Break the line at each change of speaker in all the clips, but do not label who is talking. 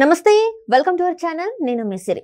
నమస్తే, welcome to our channel. నేను మిసిరి.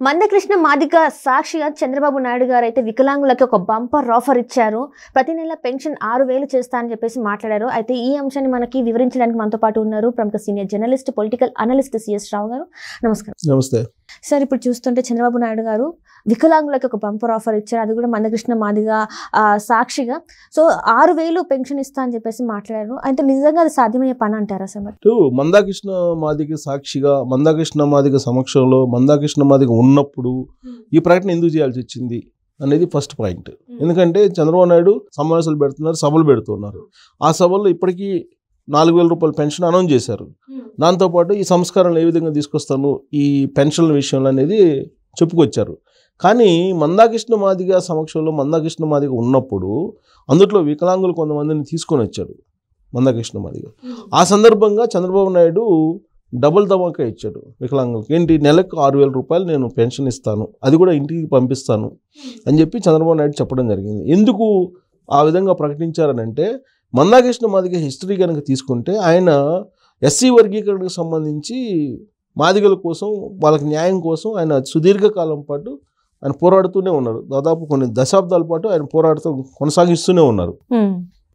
మందకృష్ణ మాదిగ సాక్షిగా చంద్రబాబు నాయుడు గారు అయితే వికలాంగులకి ఒక బంపర్ ఆఫర్ ఇచ్చారు. ప్రతి నెల పెన్షన్ 6,000 చేస్తా అని చెప్పేసి మాట్లాడారు. అయితే ఈ అంశాన్ని మనకి వివరించడానికి మనతో పాటు ఉన్నారు ప్రముఖ senior journalist, political analyst CS Rao గారు. నమస్కారం.
నమస్తే
సార్. ఇప్పుడు చూస్తుంటే చంద్రబాబు నాయుడు గారు వికలాంగులకి ఒక బంపర్ ఆఫర్ ఇచ్చారు, అది కూడా మందకృష్ణ మాదిగ సాక్షిగా. సో 6,000 పెన్షన్ ఇస్తా అని చెప్పేసి మాట్లాడారు. అయితే నిజంగా అది సాధ్యమయ్యే పని అంటారా సార్?
మందాకృష్ణ మాదిగ సాక్షిగా, మందాకృష్ణ మాదిగ సమక్షంలో, మందాకృష్ణ మాదిగ ఉన్నప్పుడు ఈ ప్రకటన ఎందుకు చేయాల్సి వచ్చింది అనేది ఫస్ట్ పాయింట్. ఎందుకంటే చంద్రబాబు నాయుడు సమావేశాలు పెడుతున్నారు, సభలు పెడుతున్నారు. ఆ సభల్లో ఇప్పటికీ 4,000 రూపాయల పెన్షన్ అనౌన్స్ చేశారు. దాంతోపాటు ఈ సంస్కరణలు ఏ విధంగా తీసుకొస్తాను ఈ పెన్షన్ల విషయంలో అనేది చెప్పుకొచ్చారు. కానీ మందాకృష్ణ మాదిగ సమక్షంలో, మందాకృష్ణ మాదిగ ఉన్నప్పుడు అందులో వికలాంగులు కొంతమందిని తీసుకొని వచ్చాడు మందాకృష్ణ మాదిగ. ఆ సందర్భంగా చంద్రబాబు నాయుడు డబుల్ ధమాకా ఇచ్చాడు వికలాంగులకు. ఏంటి, నెలకు 6,000 రూపాయలు నేను పెన్షన్ ఇస్తాను, అది కూడా ఇంటికి పంపిస్తాను అని చెప్పి చంద్రబాబు నాయుడు చెప్పడం జరిగింది. ఎందుకు ఆ విధంగా ప్రకటించారనంటే, మందాకృష్ణ మాదిగ హిస్టరీ కనుక తీసుకుంటే ఆయన ఎస్సీ వర్గీకరణకు సంబంధించి మాదిగల కోసం, వాళ్ళకి న్యాయం కోసం ఆయన సుదీర్ఘకాలం పాటు ఆయన పోరాడుతూనే ఉన్నారు. దాదాపు కొన్ని దశాబ్దాల పాటు ఆయన పోరాడుతూ కొనసాగిస్తూనే ఉన్నారు.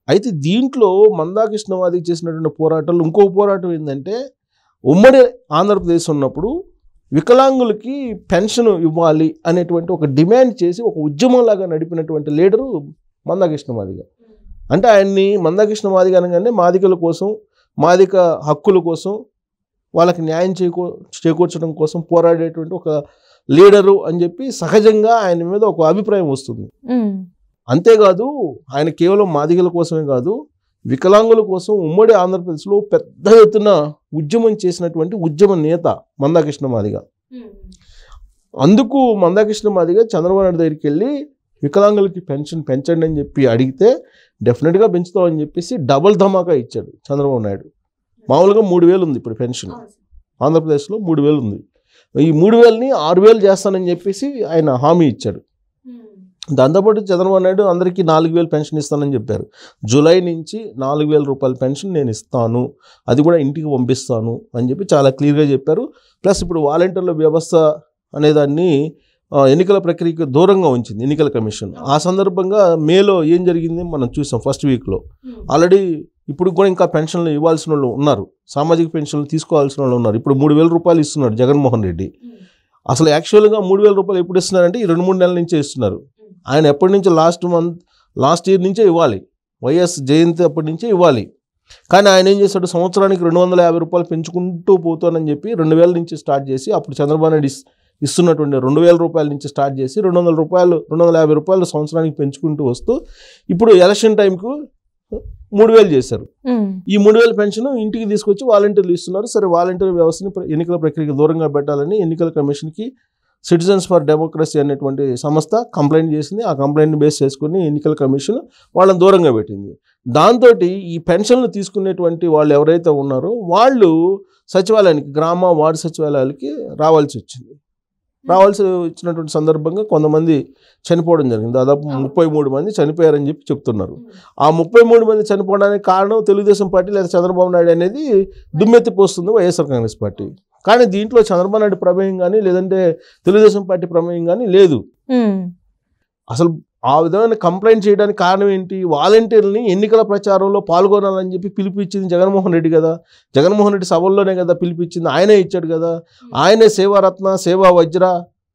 అయితే దీంట్లో మందాకృష్ణ మాదిగ చేసినటువంటి పోరాటాలు, ఇంకో పోరాటం ఏంటంటే, ఉమ్మడి ఆంధ్రప్రదేశ్ ఉన్నప్పుడు వికలాంగులకి పెన్షన్ ఇవ్వాలి అనేటువంటి ఒక డిమాండ్ చేసి ఒక ఉద్యమంలాగా నడిపినటువంటి లీడరు మందాకృష్ణ మాదిగ. అంటే ఆయన్ని మందాకృష్ణ మాదిగ అనగానే మాదిగల కోసం, మాదిగ హక్కుల కోసం, వాళ్ళకి న్యాయం చేకూర్చడం కోసం పోరాడేటువంటి ఒక లీడరు అని చెప్పి సహజంగా ఆయన మీద ఒక అభిప్రాయం వస్తుంది. అంతేకాదు, ఆయన కేవలం మాదిగల కోసమే కాదు, వికలాంగుల కోసం ఉమ్మడి ఆంధ్రప్రదేశ్లో పెద్ద ఎత్తున ఉద్యమం చేసినటువంటి ఉద్యమ నేత మందాకృష్ణ మాదిగ. అందుకు మందాకృష్ణ మాదిగ చంద్రబాబు నాయుడు దగ్గరికి వెళ్ళి వికలాంగులకి పెన్షన్ పెంచండి అని చెప్పి అడిగితే డెఫినెట్గా పెంచుతామని చెప్పేసి డబుల్ ధమాకా ఇచ్చాడు చంద్రబాబు నాయుడు. మామూలుగా 3,000 ఉంది ఇప్పుడు పెన్షన్ ఆంధ్రప్రదేశ్లో, 3,000 ఉంది. ఈ 3,000ని 6,000 చేస్తానని చెప్పేసి ఆయన హామీ ఇచ్చాడు. దాంతోపాటు చంద్రబాబు నాయుడు అందరికీ 4,000 పెన్షన్ ఇస్తానని చెప్పారు. జూలై నుంచి 4,000 రూపాయల పెన్షన్ నేను ఇస్తాను, అది కూడా ఇంటికి పంపిస్తాను అని చెప్పి చాలా క్లియర్గా చెప్పారు. ప్లస్ ఇప్పుడు వాలంటీర్ల వ్యవస్థ అనేదాన్ని ఎన్నికల ప్రక్రియకు దూరంగా ఉంచింది ఎన్నికల కమిషన్. ఆ సందర్భంగా మేలో ఏం జరిగింది మనం చూసాం. ఫస్ట్ వీక్లో ఆల్రెడీ ఇప్పుడు కూడా ఇంకా పెన్షన్లు ఇవ్వాల్సిన వాళ్ళు ఉన్నారు, సామాజిక పెన్షన్లు తీసుకోవాల్సిన వాళ్ళు ఉన్నారు. ఇప్పుడు 3,000 రూపాయలు ఇస్తున్నాడు జగన్మోహన్ రెడ్డి. అసలు యాక్చువల్గా 3,000 రూపాయలు ఎప్పుడు ఇస్తున్నారంటే ఈ 2-3 నెలల నుంచే ఇస్తున్నారు. ఆయన ఎప్పటి నుంచో లాస్ట్ ఇయర్ నుంచే ఇవ్వాలి, వైఎస్ జయంతి అప్పటి నుంచే ఇవ్వాలి. కానీ ఆయన ఏం చేశాడు, సంవత్సరానికి 250 రూపాయలు పెంచుకుంటూ పోతానని చెప్పి 2,000 నుంచి స్టార్ట్ చేసి, అప్పుడు చంద్రబాబు నాయుడు ఇస్తున్నటువంటి 2,000 రూపాయల నుంచి స్టార్ట్ చేసి 250 రూపాయలు సంవత్సరానికి పెంచుకుంటూ వస్తూ ఇప్పుడు ఎలక్షన్ టైంకు 3,000 చేశారు. ఈ 3,000 పెన్షన్ ఇంటికి తీసుకొచ్చి వాలంటీర్లు ఇస్తున్నారు. సరే, వాలంటీర్ వ్యవస్థని ఎన్నికల ప్రక్రియకు దూరంగా పెట్టాలని ఎన్నికల కమిషన్కి సిటిజన్స్ ఫర్ డెమోక్రసీ అనేటువంటి సంస్థ కంప్లైంట్ చేసింది. ఆ కంప్లైంట్ని బేస్ చేసుకుని ఎన్నికల కమిషన్ వాళ్ళని దూరంగా పెట్టింది. దాంతో ఈ పెన్షన్లు తీసుకునేటువంటి వాళ్ళు ఎవరైతే ఉన్నారో వాళ్ళు సచివాలయానికి, గ్రామ వార్డు సచివాలయాలకి రావాల్సి వచ్చినటువంటి సందర్భంగా కొంతమంది చనిపోవడం జరిగింది. దాదాపు 33 మంది చనిపోయారని చెప్పి చెప్తున్నారు. ఆ 33 మంది చనిపోవడానికి కారణం తెలుగుదేశం పార్టీ లేదా చంద్రబాబు నాయుడు అనేది దుమ్మెత్తిపోస్తుంది వైఎస్ఆర్ కాంగ్రెస్ పార్టీ. కానీ దీంట్లో చంద్రబాబు నాయుడు ప్రమేయం కానీ, లేదంటే తెలుగుదేశం పార్టీ ప్రమేయం కానీ లేదు. అసలు ఆ విధమైన కంప్లైంట్ చేయడానికి కారణం ఏంటి? వాలంటీర్లని ఎన్నికల ప్రచారంలో పాల్గొనాలని చెప్పి పిలిపించింది జగన్మోహన్ రెడ్డి కదా. జగన్మోహన్ రెడ్డి సభల్లోనే కదా పిలిపించింది, ఆయనే ఇచ్చాడు కదా. ఆయనే సేవారత్న, సేవా వజ్ర,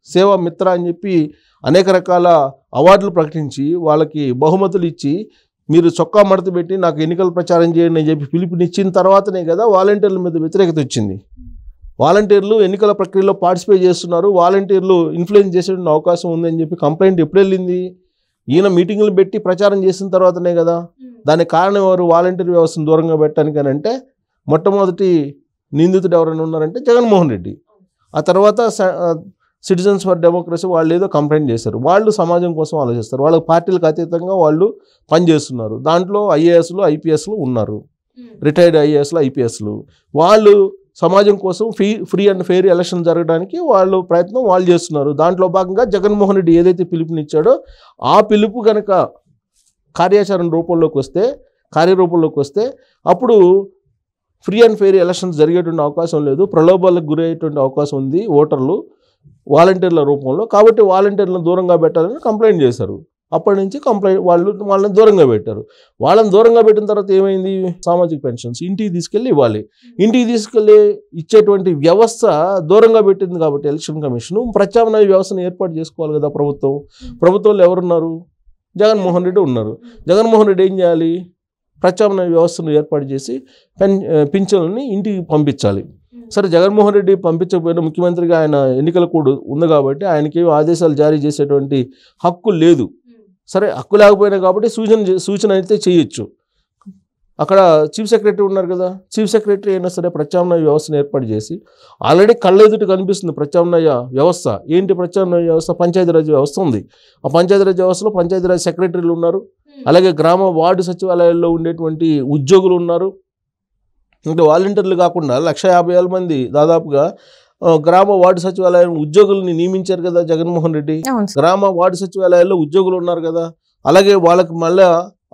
సేవా మిత్ర అని చెప్పి అనేక రకాల అవార్డులు ప్రకటించి వాళ్ళకి బహుమతులు ఇచ్చి, మీరు చొక్కా మడత పెట్టి నాకు ఎన్నికల ప్రచారం చేయండి అని చెప్పి పిలుపునిచ్చిన తర్వాతనే కదా వాలంటీర్ల మీద వ్యతిరేకత వచ్చింది. వాలంటీర్లు ఎన్నికల ప్రక్రియలో పార్టిసిపేట్ చేస్తున్నారు, వాలంటీర్లు ఇన్ఫ్లుయెన్స్ చేసే అవకాశం ఉందని చెప్పి కంప్లైంట్ ఎప్పుడు వెళ్ళింది? ఈయన మీటింగులు పెట్టి ప్రచారం చేసిన తర్వాతనే కదా. దానికి కారణం ఎవరు? వాలంటీర్ వ్యవస్థను దూరంగా పెట్టడానికి అని అంటే మొట్టమొదటి నిందితుడు ఎవరైనా ఉన్నారంటే జగన్మోహన్ రెడ్డి. ఆ తర్వాత సిటిజన్స్ ఫర్ డెమోక్రసీ వాళ్ళు ఏదో కంప్లైంట్ చేశారు. వాళ్ళు సమాజం కోసం ఆలోచిస్తారు, వాళ్ళ పార్టీలకు అతీతంగా వాళ్ళు పనిచేస్తున్నారు. దాంట్లో ఐఏఎస్లు, ఐపీఎస్లు ఉన్నారు, రిటైర్డ్ ఐఏఎస్లు, ఐపీఎస్లు. వాళ్ళు సమాజం కోసం ఫ్రీ అండ్ ఫెయిర్ ఎలక్షన్ జరగడానికి వాళ్ళు ప్రయత్నం వాళ్ళు చేస్తున్నారు. దాంట్లో భాగంగా జగన్మోహన్ రెడ్డి ఏదైతే పిలుపునిచ్చాడో ఆ పిలుపు కనుక కార్యాచరణ రూపంలోకి వస్తే, కార్యరూపంలోకి వస్తే అప్పుడు ఫ్రీ అండ్ ఫెయిర్ ఎలక్షన్స్ జరిగేటువంటి అవకాశం లేదు, ప్రలోభాలకు గురయ్యేటువంటి అవకాశం ఉంది ఓటర్లు వాలంటీర్ల రూపంలో, కాబట్టి వాలంటీర్లను దూరంగా పెట్టాలని కంప్లైంట్ చేశారు. అప్పటి నుంచి వాళ్ళని దూరంగా పెట్టారు. వాళ్ళని దూరంగా పెట్టిన తర్వాత ఏమైంది, సామాజిక పెన్షన్స్ ఇంటికి తీసుకెళ్ళి ఇవ్వాలి. ఇంటికి తీసుకెళ్ళి ఇచ్చేటువంటి వ్యవస్థ దూరంగా పెట్టింది కాబట్టి ఎలక్షన్ కమిషన్ ప్రత్యామ్నాయ వ్యవస్థను ఏర్పాటు చేసుకోవాలి కదా ప్రభుత్వంలో ఎవరున్నారు, జగన్మోహన్ రెడ్డి ఉన్నారు. జగన్మోహన్ రెడ్డి ఏం చేయాలి, ప్రత్యామ్నాయ వ్యవస్థను ఏర్పాటు చేసి పింఛన్లని ఇంటికి పంపించాలి. సరే జగన్మోహన్ రెడ్డి పంపించకపోయినా ముఖ్యమంత్రిగా ఆయన ఎన్నికల కోడ్ ఉంది కాబట్టి ఆయనకి ఆదేశాలు జారీ చేసేటువంటి హక్కు లేదు. సరే హక్కు లేకపోయినా కాబట్టి సూచన అయితే చేయొచ్చు. అక్కడ చీఫ్ సెక్రటరీ ఉన్నారు కదా, చీఫ్ సెక్రటరీ అయినా సరే ప్రత్యామ్నాయ వ్యవస్థను ఏర్పాటు చేసి, ఆల్రెడీ కళ్ళెదుటి కనిపిస్తుంది ప్రత్యామ్నాయ వ్యవస్థ. ఏంటి ప్రత్యామ్నాయ వ్యవస్థ, పంచాయతీరాజ్ వ్యవస్థ ఉంది. ఆ పంచాయతీరాజ్ వ్యవస్థలో పంచాయతీరాజ్ సెక్రటరీలు ఉన్నారు, అలాగే గ్రామ వార్డు సచివాలయాల్లో ఉండేటువంటి ఉద్యోగులు ఉన్నారు. అంటే వాలంటీర్లు కాకుండా 150,000 మంది దాదాపుగా గ్రామ వార్డు సచివాలయం ఉద్యోగుల్ని నియమించారు కదా జగన్మోహన్ రెడ్డి. గ్రామ వార్డు సచివాలయాల్లో ఉద్యోగులు ఉన్నారు కదా, అలాగే వాళ్ళకి మళ్ళా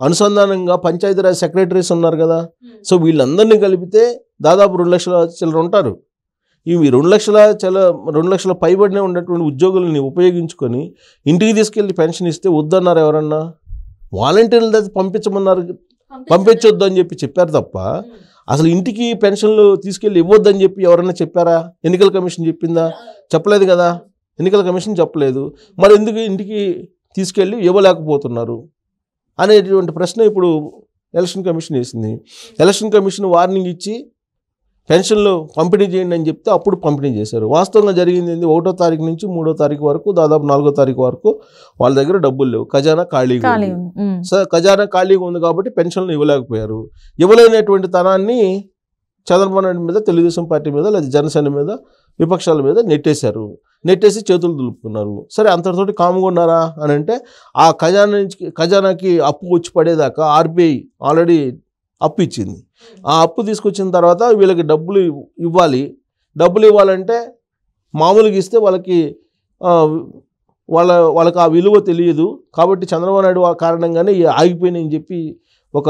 అనుసంధానంగా పంచాయతీరాజ్ సెక్రటరీస్ ఉన్నారు కదా. సో వీళ్ళందరినీ కలిపితే దాదాపు 2 లక్షల చిల్లర ఉంటారు. ఇవి 2 లక్షల పైబడినే ఉన్నటువంటి ఉద్యోగులని ఉపయోగించుకొని ఇంటికి తీసుకెళ్ళి పెన్షన్ ఇస్తే వద్దన్నారు ఎవరన్నా. వాలంటీర్ల దగ్గర పంపించమన్నారు, పంపించొద్దు అని చెప్పారు తప్ప అసలు ఇంటికి పెన్షన్లు తీసుకెళ్ళి ఇవ్వద్దని చెప్పి ఎవరన్నా చెప్పారా? ఎన్నికల కమిషన్ చెప్పిందా? చెప్పలేదు కదా, ఎన్నికల కమిషన్ చెప్పలేదు. మరి ఎందుకు ఇంటికి తీసుకెళ్ళి ఇవ్వలేకపోతున్నారు అనేటువంటి ప్రశ్న ఇప్పుడు ఎలక్షన్ కమిషన్ వేసింది. ఎలక్షన్ కమిషన్ వార్నింగ్ ఇచ్చి పెన్షన్లు పంపిణీ చేయండి అని చెప్తే అప్పుడు పంపిణీ చేశారు. వాస్తవంగా జరిగింది ఏంది, 1వ తారీఖు నుంచి 3వ తారీఖు వరకు దాదాపు 4వ తారీఖు వరకు వాళ్ళ దగ్గర డబ్బులు లేవు, ఖజానా ఖాళీగా ఉంది. ఖజానా ఖాళీగా ఉంది కాబట్టి పెన్షన్లు ఇవ్వలేకపోయారు. ఇవ్వలేనటువంటి తనాన్ని చంద్రబాబు నాయుడు మీద, తెలుగుదేశం పార్టీ మీద, లేదా జనసేన మీద, విపక్షాల మీద నెట్టేసి చేతులు దులుపుకున్నారు. సరే అంతటితోటి కామ్గా ఉన్నారా అని అంటే, ఆ ఖజానాకి అప్పు వచ్చి పడేదాకా ఆర్బీఐ ఆల్రెడీ అప్పు ఇచ్చింది. ఆ అప్పు తీసుకొచ్చిన తర్వాత వీళ్ళకి డబ్బులు ఇవ్వాలంటే మామూలుగా ఇస్తే వాళ్ళకి ఆ విలువ తెలియదు. కాబట్టి చంద్రబాబు నాయుడు ఆ కారణంగానే ఆగిపోయినాయని చెప్పి ఒక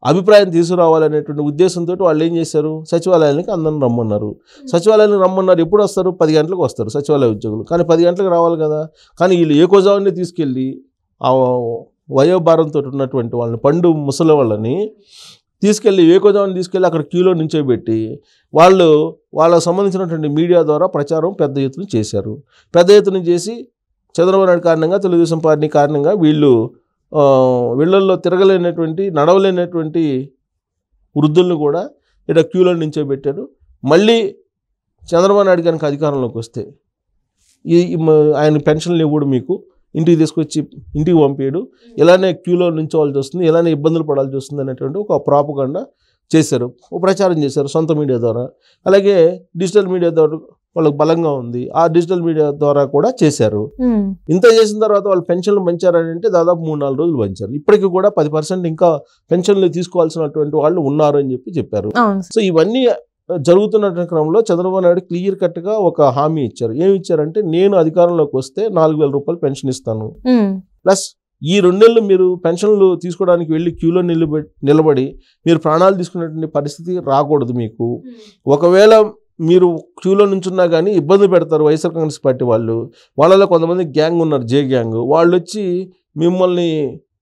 అభిప్రాయం తీసుకురావాలనేటువంటి ఉద్దేశంతో వాళ్ళు ఏం చేశారు, సచివాలయానికి అందరిని రమ్మన్నారు. ఎప్పుడు వస్తారు, 10 గంటలకు వస్తారు సచివాలయ ఉద్యోగులు. కానీ 10 గంటలకు రావాలి కదా. కానీ వీళ్ళు ఏకోజావాన్ని తీసుకెళ్ళి ఆ వయోభారంతో ఉన్నటువంటి వాళ్ళని, పండు ముసలి వాళ్ళని ఏకోజావాన్ని తీసుకెళ్ళి అక్కడ క్యూలో నించోబెట్టి వాళ్ళకు సంబంధించినటువంటి మీడియా ద్వారా ప్రచారం పెద్ద ఎత్తున చేశారు. పెద్ద ఎత్తున చేసి చంద్రబాబు నాయుడు కారణంగా, తెలుగుదేశం పార్టీ కారణంగా వీళ్ళల్లో నడవలేనటువంటి వృద్ధులను కూడా ఇక్కడ క్యూలో నించోబెట్టారు. మళ్ళీ చంద్రబాబు నాయుడు కనుక అధికారంలోకి వస్తే ఆయన పెన్షన్లు ఇవ్వడు, మీకు ఇంటికి తీసుకొచ్చి ఇంటికి పంపేయడు, ఇలానే క్యూలో నించోవాల్సి వస్తుంది, ఇలానే ఇబ్బందులు పడాల్సి వస్తుంది అనేటువంటి ఒక ప్రాపగండా చేశారు, ప్రచారం చేశారు సొంత మీడియా ద్వారా. అలాగే డిజిటల్ మీడియా ద్వారా వాళ్ళకి బలంగా ఉంది, ఆ డిజిటల్ మీడియా ద్వారా కూడా చేశారు. ఇంత చేసిన తర్వాత వాళ్ళు పెన్షన్లు పంచారని అంటే దాదాపు 3-4 రోజులు పంచారు. ఇప్పటికీ కూడా 10% ఇంకా పెన్షన్లు తీసుకోవాల్సినటువంటి వాళ్ళు ఉన్నారు అని చెప్పారు. సో ఇవన్నీ జరుగుతున్న క్రమంలో చంద్రబాబు నాయుడు క్లియర్ కట్గా ఒక హామీ ఇచ్చారు. ఏమి ఇచ్చారంటే, నేను అధికారంలోకి వస్తే 4,000 రూపాయలు పెన్షన్ ఇస్తాను, ప్లస్ ఈ 2 నెలలు మీరు పెన్షన్లు తీసుకోవడానికి వెళ్ళి క్యూలో నిలబడి మీరు ప్రాణాలు తీసుకునేటువంటి పరిస్థితి రాకూడదు మీకు. ఒకవేళ మీరు క్యూలో నుంచున్నా కానీ ఇబ్బంది పెడతారు వైఎస్ఆర్ కాంగ్రెస్ పార్టీ వాళ్ళలో కొంతమంది గ్యాంగ్ ఉన్నారు, జే గ్యాంగ్, వాళ్ళు వచ్చి మిమ్మల్ని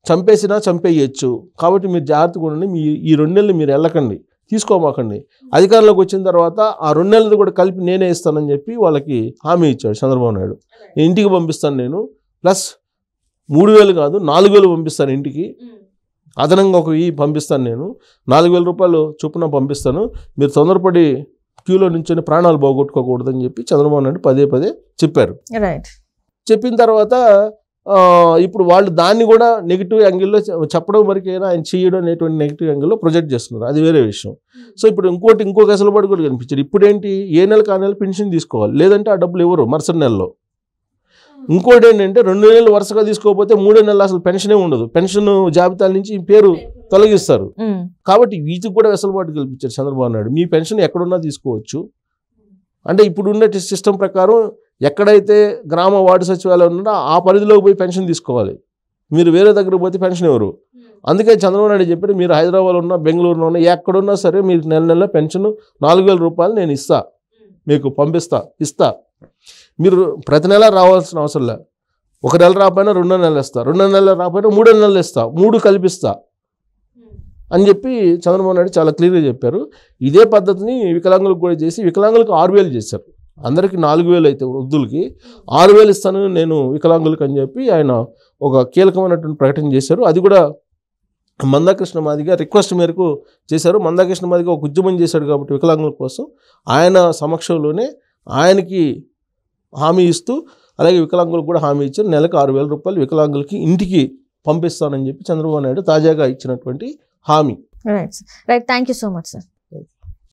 చంపేయచ్చు. కాబట్టి మీరు జాగ్రత్తగా ఉండండి, ఈ 2 నెలలు మీరు వెళ్ళకండి, తీసుకోమాకండి. అధికారంలోకి వచ్చిన తర్వాత ఆ 2 నెలలు కూడా కలిపి నేనే ఇస్తానని చెప్పి వాళ్ళకి హామీ ఇచ్చాడు చంద్రబాబు నాయుడు. ఇంటికి పంపిస్తాను నేను, ప్లస్ 3,000 కాదు 4,000 పంపిస్తాను ఇంటికి, అదనంగా ఒక పంపిస్తాను, నేను 4,000 రూపాయలు చొప్పున పంపిస్తాను, మీరు తొందరపడి క్యూలో నుంచొని ప్రాణాలు పోగొట్టుకోకూడదని చెప్పి చంద్రబాబు నాయుడు పదే చెప్పారు. చెప్పిన తర్వాత ఇప్పుడు వాళ్ళు దాన్ని కూడా నెగిటివ్ యాంగిల్లో చెప్పడం వరకైనా ఆయన చేయడం అనేటువంటి నెగిటివ్ యాంగిల్లో ప్రొజెక్ట్ చేస్తున్నారు, అది వేరే విషయం. సో ఇప్పుడు ఇంకొక అసలుబాటు కూడా కనిపించారు. ఇప్పుడు ఏంటి, ఏ నెలకు ఆ నెల పెన్షన్ తీసుకోవాలి, లేదంటే ఆ డబ్బులు ఎవరు మరుసటి నెలలో. ఇంకోటి ఏంటంటే 2 నెలలు వరుసగా తీసుకోకపోతే 3వ నెల అసలు పెన్షనే ఉండదు, పెన్షన్ జాబితాల నుంచి పేరు తొలగిస్తారు. కాబట్టి వీటికి కూడా వెసులుబాటు కల్పించారు చంద్రబాబు నాయుడు. మీ పెన్షన్ ఎక్కడున్నా తీసుకోవచ్చు. అంటే ఇప్పుడు ఉన్న సిస్టమ్ ప్రకారం ఎక్కడైతే గ్రామ వార్డు సచివాలయం ఉన్నారో ఆ పరిధిలోకి పోయి పెన్షన్ తీసుకోవాలి. మీరు వేరే దగ్గర పోతే పెన్షన్ ఎవరు. అందుకే చంద్రబాబు నాయుడు చెప్పారు, మీరు హైదరాబాద్లో ఉన్నా బెంగళూరులో ఉన్నా ఎక్కడున్నా సరే మీరు నెల పెన్షన్ 4,000 రూపాయలు నేను ఇస్తా, మీకు ఇస్తా. మీరు ప్రతి నెల రావాల్సిన అవసరం లే. 1 నెల రాకపోయినా 2 నెలలు ఇస్తా, 2 నెలలు రాకపోయినా 3 నెలలు ఇస్తా, 3 కల్పిస్తా అని చెప్పి చంద్రబాబు నాయుడు చాలా క్లియర్గా చెప్పారు. ఇదే పద్ధతిని వికలాంగులకు కూడా చేసి వికలాంగులకు 6,000 చేశారు. అందరికీ 4,000 అయితే వృద్ధులకి 6,000 ఇస్తాను నేను వికలాంగులకు అని చెప్పి ఆయన ఒక కీలకమైనటువంటి ప్రకటన చేశారు. అది కూడా మందాకృష్ణ మాదిగ రిక్వెస్ట్ మేరకు చేశారు. మందాకృష్ణ మాదిగ ఒక ఉద్యమం చేశాడు కాబట్టి వికలాంగుల కోసం ఆయన సమక్షంలోనే ఆయనకి హామీ ఇస్తూ అలాగే వికలాంగులకు కూడా హామీ ఇచ్చారు. నెలకు 6,000 రూపాయలు వికలాంగులకి ఇంటికి పంపిస్తానని చెప్పి చంద్రబాబు నాయుడు తాజాగా ఇచ్చినటువంటి హామీ.
Right, thank you so much sir.